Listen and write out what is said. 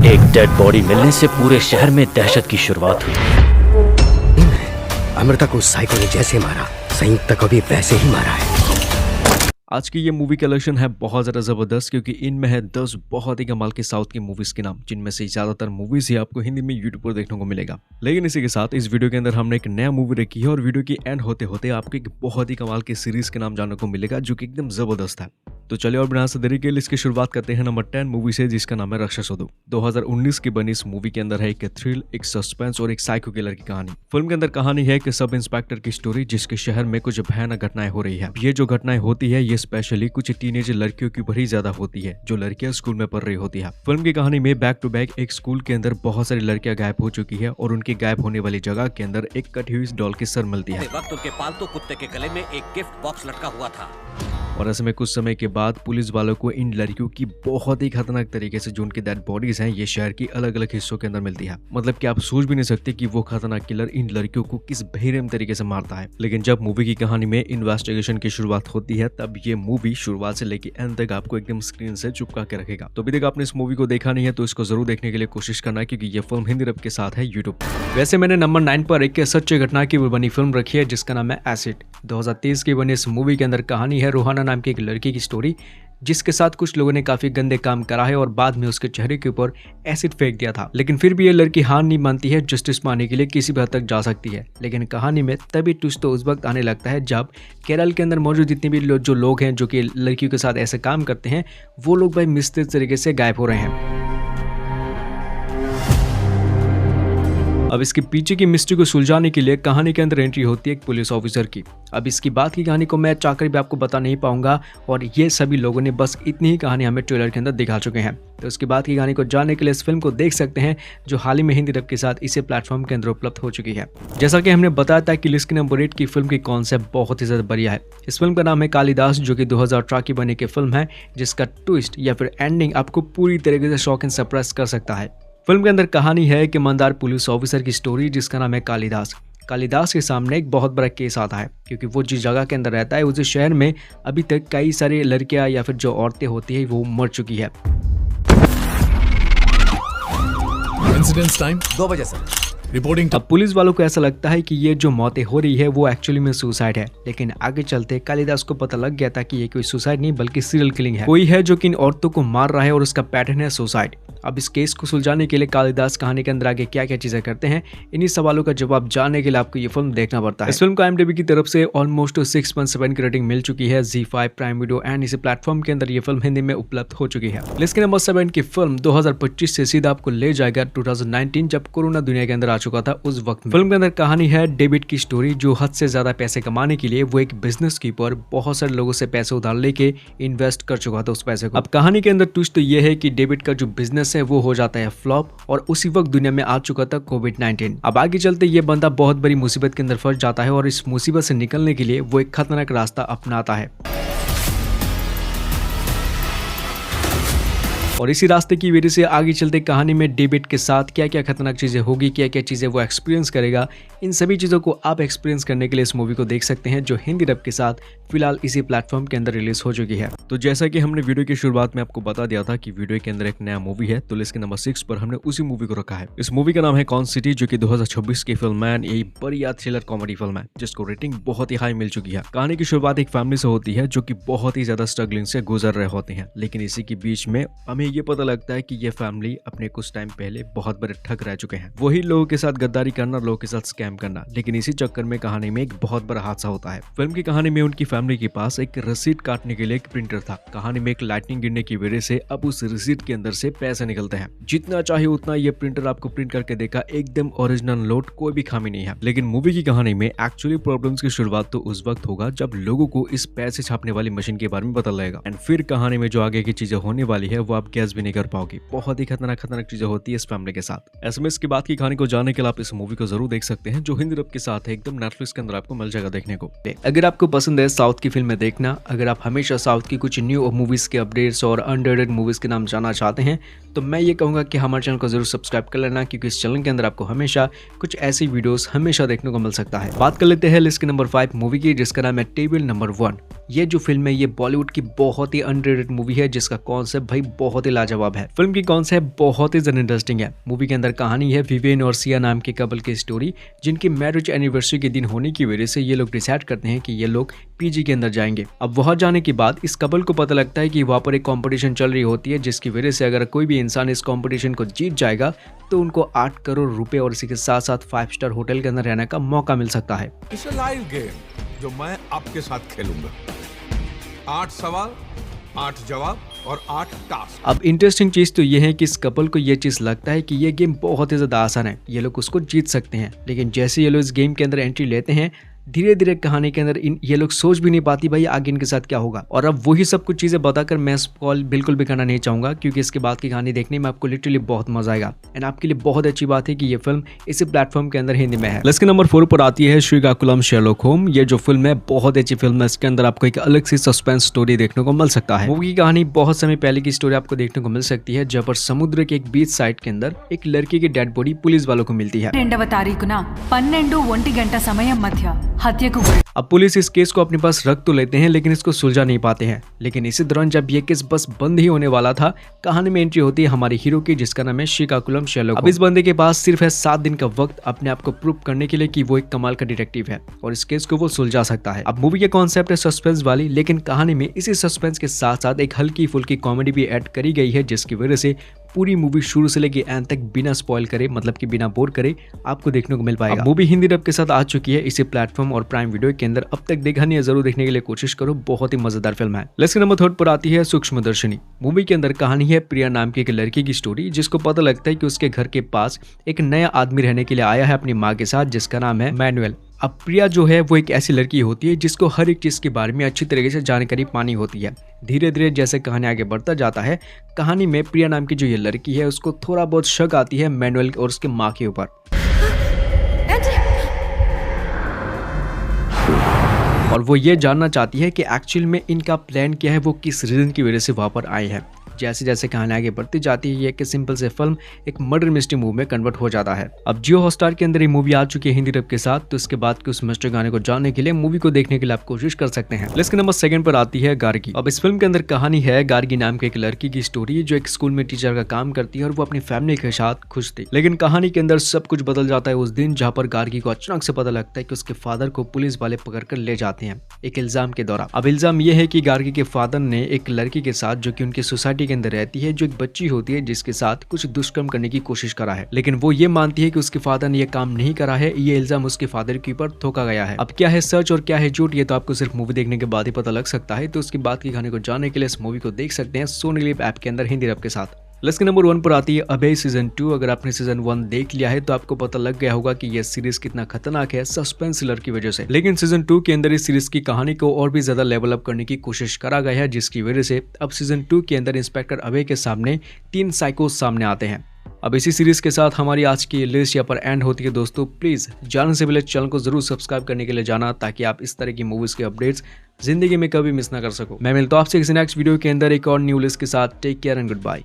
एक dead body मिलने से पूरे शहर में दहशत की शुरुआत हुई। अमृता को साइको ने जैसे मारा, संयुक्त को भी वैसे ही मारा है। आज की ये मूवी कलेक्शन है बहुत ज़्यादा ज़बरदस्त, क्योंकि इनमें है 10 बहुत ही कमाल के साउथ की मूवीज़ के नाम, जिनमें से ज़्यादातर मूवीज़ ही आपको हिंदी में यूट्यूब पर देखने को मिलेगा। लेकिन इसी के साथ इस वीडियो के अंदर हमने एक नया मूवी रखी है और वीडियो की एंड होते होते आपको एक बहुत ही कमाल की सीरीज़ के नाम जानने को मिलेगा, जो कि एकदम ज़बरदस्त है। तो चलिए और बिना से देरी के लिए इसकी शुरुआत करते हैं नंबर 10 मूवी से, जिसका नाम है राक्षसों। 2019 की बनी इस मूवी के अंदर है एक थ्रिल, एक सस्पेंस और एक साइको किलर की कहानी। फिल्म के अंदर कहानी है कि सब इंस्पेक्टर की स्टोरी, जिसके शहर में कुछ भयानक घटनाएं हो रही है। ये जो घटनाएं होती है ये स्पेशली कुछ टीनेज लड़कियों की बड़ी ज्यादा होती है, जो लड़कियां स्कूल में पढ़ रही होती है। फिल्म की कहानी में बैक टू बैक एक स्कूल के अंदर बहुत सारी लड़कियां गायब हो चुकी है और उनकी गायब होने वाली जगह के अंदर एक कटी हुई डॉल की सर मिलती है। वक्त उनके पालतू कुत्ते के गले में एक गिफ्ट बॉक्स लटका हुआ था। और ऐसे में कुछ समय के बाद पुलिस वालों को इन लड़कियों की बहुत ही खतरनाक तरीके से जो उनकी डेड बॉडीज हैं ये शहर की अलग अलग हिस्सों के अंदर मिलती है। मतलब कि आप सोच भी नहीं सकते कि वो खतरनाक किलर इन लड़कियों को किस बेरहम तरीके से मारता है। लेकिन जब मूवी की कहानी में इन्वेस्टिगेशन की शुरुआत होती है, तब ये मूवी शुरुआत से लेकर एंड तक आपको एकदम स्क्रीन से चिपका के रखेगा। तो अभी तक आपने इस मूवी को देखा नहीं है तो इसको जरूर देखने के लिए कोशिश करना, क्योंकि ये फिल्म हिंदी रब के साथ है यूट्यूब। वैसे मैंने नंबर 9 पर एक सच्ची घटना की बनी फिल्म रखी है, जिसका नाम है एसिड। 2023 की बनी इस मूवी के अंदर कहानी है रोहाना नाम की एक लड़की की स्टोरी, जिसके साथ कुछ लोगों ने काफी गंदे काम करा है और बाद में उसके चेहरे के ऊपर एसिड फेंक दिया था। लेकिन फिर भी ये लड़की हार नहीं मानती है, जस्टिस पाने के लिए किसी भी हद तक जा सकती है। लेकिन कहानी में तभी ट्विस्ट तो उस वक्त आने लगता है जब केरल के अंदर मौजूद जितने भी जो लोग हैं जो कि लड़कियों के साथ ऐसे काम करते हैं, वो लोग भाई मिस्टेक तरीके से गायब हो रहे हैं। अब इसके पीछे की मिस्ट्री को सुलझाने के लिए कहानी के अंदर एंट्री होती है एक पुलिस ऑफिसर की। अब इसकी बात की कहानी को मैं चाहकर भी आपको बता नहीं पाऊंगा, और ये सभी लोगों ने बस इतनी ही कहानी हमें ट्रेलर के अंदर दिखा चुके हैं। तो उसके बाद की कहानी को जानने के लिए इस फिल्म को देख सकते हैं, जो हाल ही में हिंदी डब के साथ इसे प्लेटफॉर्म के अंदर उपलब्ध हो चुकी है। जैसा कि हमने बताया था कि लिस्ट के नंबर 8 की फिल्म की कॉन्सेप्ट बहुत ही ज्यादा बढ़िया है। इस फिल्म का नाम है कालिदास, जो कि 2018 की बनी की फिल्म है, जिसका ट्विस्ट या फिर एंडिंग आपको पूरी तरीके से शॉक एंड सरप्राइज कर सकता है। फिल्म के अंदर कहानी है कि ईमानदार पुलिस ऑफिसर की स्टोरी, जिसका नाम है कालिदास। कालिदास के सामने एक बहुत बड़ा केस आता है, क्योंकि वो जिस जगह के अंदर रहता है उस शहर में अभी तक कई सारी लड़कियां या फिर जो औरतें होती है वो मर चुकी है। इंसिडेंस टाइम 2 बजे सर। रिपोर्टिंग। अब पुलिस वालों को ऐसा लगता है कि ये जो मौतें हो रही है वो एक्चुअली में सुसाइड है, लेकिन आगे चलते कालिदास को पता लग गया था कि ये कोई सुसाइड नहीं बल्कि सीरियल किलिंग है। कोई है जो कि इन औरतों को मार रहा है और उसका पैटर्न है सुसाइड। अब इस केस को सुलझाने के लिए कालिदास कहानी के अंदर आगे क्या क्या चीजें करते हैं, इन्हीं सवालों का जवाब जानने के लिए आपको ये फिल्म देखना पड़ता है। इस फिल्म को IMDb की तरफ से ऑलमोस्ट 6.7 की रेटिंग मिल चुकी है ZEE5, प्राइम वीडियो एंड इसी प्लेटफॉर्म के अंदर ये फिल्म हिंदी में उपलब्ध हो चुकी है। लिस्ट के नंबर 7 की फिल्म 2025 से सीधा आपको ले जाएगा 2019, जब कोरोना दुनिया के अंदर आ चुका था उस वक्त। फिल्म के अंदर कहानी है डेविड की स्टोरी, जो हद से ज्यादा पैसे कमाने के लिए वो एक बिजनेस कीपर बहुत सारे लोगों से पैसे उधार लेके इन्वेस्ट कर चुका था उस पैसे को। अब कहानी के अंदर ट्विस्ट तो ये है कि डेविड का जो बिजनेस है वो हो जाता है फ्लॉप, और उसी वक्त दुनिया में आ चुका था कोविड-19। अब आगे चलते ये बंदा बहुत बड़ी मुसीबत के अंदर फंस जाता है और इस मुसीबत से निकलने के लिए वो एक खतरनाक रास्ता अपनाता है। और इसी रास्ते की वजह से आगे चलते कहानी में डेविड के साथ क्या क्या खतरनाक चीजें होगी, क्या क्या चीजें वो एक्सपीरियंस करेगा, इन सभी चीजों को आप एक्सपीरियंस करने के लिए इस मूवी को देख सकते हैं, जो हिंदी डब के साथ फिलहाल इसी प्लेटफॉर्म के अंदर रिलीज हो चुकी है। तो जैसा कि हमने वीडियो की शुरुआत में आपको बता दिया था कि वीडियो के अंदर एक नया मूवी है, तो लिस्ट के नंबर 6 पर हमने उसी मूवी को रखा है। इस मूवी का नाम है कौन सिटी, जो कि 2026 की फिल्म है। ये बढ़िया थ्रिलर कॉमेडी फिल्म है, जिसको रेटिंग बहुत ही हाई मिल चुकी है। कहानी की शुरुआत एक फैमिली से होती है जो कि बहुत ही ज्यादा स्ट्रगलिंग से गुजर रहे होते हैं, लेकिन इसी के बीच में हमें ये पता लगता है कि ये फैमिली अपने कुछ टाइम पहले बहुत बड़े ठग रह चुके हैं। वही लोगों के साथ गद्दारी करना, लोगों के साथ स्कैम करना, लेकिन इसी चक्कर में कहानी में एक बहुत बड़ा हादसा होता है। फिल्म की कहानी में उनकी फैमिली के पास एक रसीद काटने के लिए एक प्रिंटर था। कहानी में एक लाइटनिंग गिरने की वजह से अब उस रसीद के अंदर से पैसे निकलते हैं। जितना चाहिए उतना ये प्रिंटर आपको प्रिंट करके देगा, एकदम ओरिजिनल नोट, कोई भी खामी नहीं है। लेकिन मूवी की कहानी में एक्चुअली प्रॉब्लम्स की शुरुआत तो उस वक्त होगा जब लोगों को इस पैसे छापने वाली मशीन के बारे में पता लगेगा, एंड फिर कहानी में जो आगे की चीजें होने वाली है वो आप गैस भी नहीं कर पाओगे। बहुत ही खतरनाक चीजें होती है इस फैमिली के साथ। एसएमएस के बाद की कहानी को जानने के लिए आप इस मूवी को जरूर देख सकते हैं, जो हिंदी डब के साथ है, एकदम नेटफ्लिक्स के अंदर आपको मिल जाएगा देखने को। अगर आपको पसंद है साउथ की फिल्में देखना, अगर आप हमेशा साउथ की कुछ न्यू मूवीज के अपडेट्स और अंडररेटेड मूवीज के नाम जानना चाहते हैं, तो तो मैं ये कहूँगा कि हमारे चैनल को जरूर सब्सक्राइब कर लेना, क्योंकि इस चैनल के अंदर आपको हमेशा कुछ ऐसी वीडियोस हमेशा देखने को मिल सकता है। बात कर लेते हैं लिस्ट के नंबर 5 मूवी की, जिसका नाम है टेबल नंबर 1। ये जो फिल्म है ये बॉलीवुड की बहुत ही अंडररेटेड मूवी है, जिसका कॉन्सेप्ट भाई बहुत ही लाजवाब है। फिल्म की कॉन्सेप्ट बहुत ही ज्यादा इंटरेस्टिंग है। मूवी के अंदर कहानी है विवेन और सिया नाम के कपल की स्टोरी, जिनकी मैरिज एनिवर्सरी के दिन होने की वजह से ये लोग डिसाइड करते हैं कि ये लोग पीजी के अंदर जाएंगे। अब वहां जाने के बाद इस कपल को पता लगता है कि वहां पर एक कंपटीशन चल रही होती है, जिसकी वजह से अगर कोई भी इंसान इस कंपटीशन को जीत जाएगा तो उनको 8 करोड़ रुपए और इसी के साथ साथ 5 स्टार होटल के अंदर रहने का मौका मिल सकता है। इट्स अ लाइव गेम जो मैं आपके साथ खेलूंगा। 8 सवाल, 8 जवाब और 8 टास्क। अब इंटरेस्टिंग चीज तो ये है कि इस कपल को ये चीज लगता है कि ये गेम बहुत ही ज्यादा आसान है, ये लोग उसको जीत सकते हैं। लेकिन जैसे ये लोग इस गेम के अंदर एंट्री लेते हैं, धीरे धीरे कहानी के अंदर ये लोग सोच भी नहीं पाती भाई आगे इनके साथ क्या होगा। और अब वही सब कुछ चीजें बताकर मैं स्पॉइल बिल्कुल भी करना नहीं चाहूंगा, क्योंकि इसके बाद की कहानी देखने में आपको लिटरली बहुत मजा आएगा। एंड आपके लिए बहुत अच्छी बात है कि ये फिल्म इसी प्लेटफॉर्म के अंदर हिंदी में है। लिस्ट के नंबर 4 पर आती है श्रीकाकुलम शेरलॉक होम। ये जो फिल्म है बहुत अच्छी फिल्म है। इसके अंदर आपको एक अलग सी सस्पेंस स्टोरी देखने को मिल सकता है। मूवी की कहानी बहुत समय पहले की स्टोरी आपको देखने को मिल सकती है, जहाँ पर समुद्र के एक बीच साइड के अंदर एक लड़की की डेड बॉडी पुलिस वालों को मिलती है। 2వ తారీఖున 12:01 సమయం మధ్య హత్యకు గురి। अब पुलिस इस केस को अपने पास रख तो लेते हैं, लेकिन इसको सुलझा नहीं पाते हैं। लेकिन इसी दौरान जब ये केस बस बंद ही होने वाला था, कहानी में एंट्री होती है हमारे हीरो की, जिसका नाम है श्रीकाकुलम शेरलॉक। अब इस बंदे के पास सिर्फ है 7 दिन का वक्त अपने आप को प्रूव करने के लिए कि वो एक कमाल का डिटेक्टिव है और इस केस को वो सुलझा सकता है। अब मूवी के कॉन्सेप्ट है सस्पेंस वाली, लेकिन कहानी में इसी सस्पेंस के साथ साथ एक हल्की फुल्की कॉमेडी भी ऐड करी गई है, जिसकी वजह से पूरी मूवी शुरू से लेके एंड तक बिना स्पॉइल करे, मतलब कि बिना बोर करे आपको देखने को मिल पाएगा। मूवी हिंदी डब के साथ आ चुकी है इसी प्लेटफॉर्म और प्राइम वीडियो के अंदर। अब तक देखा नहीं है, जरूर देखने के लिए कोशिश करो, बहुत ही मजेदार फिल्म है। लिस्ट नंबर 3 पर आती है सूक्ष्मदर्शिनी। मूवी के अंदर कहानी है प्रिया नाम की एक लड़की की स्टोरी, जिसको पता लगता है कि उसके घर के पास एक नया आदमी रहने के लिए आया है अपनी माँ के साथ, जिसका नाम है मैनुअल। अब प्रिया जो है वो एक ऐसी लड़की होती है जिसको हर एक चीज के बारे में अच्छी तरीके से जानकारी पानी होती है। धीरे धीरे जैसे कहानी आगे बढ़ता जाता है, कहानी में प्रिया नाम की जो ये लड़की है उसको थोड़ा बहुत शक आती है मैनुअल और उसके माँ के ऊपर, और वो ये जानना चाहती है कि एक्चुअल में इनका प्लान क्या है, वो किस रीजन की वजह से वहां पर आए हैं। जैसे जैसे कहानी आगे बढ़ती जाती है, ये एक सिंपल से फिल्म एक मर्डर मिस्ट्री मूवी में कन्वर्ट हो जाता है। अब जियो हॉटस्टार के अंदर ये मूवी आ चुकी है हिंदी डब के साथ, तो इसके बाद के उस मिस्ट्री गाने को जानने के लिए मूवी को देखने के लिए आप कोशिश कर सकते हैं। लिस्ट के नंबर 2 पर आती है गार्गी। अब इस फिल्म के अंदर कहानी है गार्गी नाम के एक लड़की की स्टोरी, जो एक स्कूल में टीचर का काम करती है और वो अपनी फैमिली के साथ खुश थी। लेकिन कहानी के अंदर सब कुछ बदल जाता है उस दिन, जहाँ पर गार्गी को अचानक से पता लगता है कि उसके फादर को पुलिस वाले पकड़ कर ले जाते हैं एक इल्जाम के दौरान। अब इल्जाम ये है कि गार्गी के फादर ने एक लड़की के साथ, जो कि उनकी सोसाइटी के अंदर रहती है, जो एक बच्ची होती है जिसके साथ कुछ दुष्कर्म करने की कोशिश करा है। लेकिन वो ये मानती है कि उसके फादर ने ये काम नहीं करा है, ये इल्जाम उसके फादर के ऊपर थोका गया है। अब क्या है सच और क्या है झूठ, ये तो आपको सिर्फ मूवी देखने के बाद ही पता लग सकता है। तो उसके बाद की कहानी को जानने के लिए इस मूवी को देख सकते हैं सोनी लिव ऐप के अंदर हिंदी डब के साथ। लिस्ट के नंबर 1 पर आती है अभय सीजन 2। अगर आपने सीजन 1 देख लिया है तो आपको पता लग गया होगा कि यह सीरीज कितना खतरनाक है सस्पेंस थ्रिलर की वजह से। लेकिन सीजन 2 के अंदर इस सीरीज की कहानी को और भी ज्यादा लेवल अप करने की कोशिश करा गया है, जिसकी वजह से अब सीजन 2 के अंदर इंस्पेक्टर अभय के सामने 3 साइकोस सामने आते हैं। अब इसी सीरीज के साथ हमारी आज की लिस्ट यहाँ पर एंड होती है। दोस्तों प्लीज जाने से पहले चैनल को जरूर सब्सक्राइब करने के लिए जाना, ताकि आप इस तरह की मूवीज के अपडेट्स जिंदगी में कभी मिस ना कर सको। मैं मिलता हूं आपसे किसी नेक्स्ट वीडियो के अंदर एक और न्यू लिस्ट के साथ। Take care and good bye.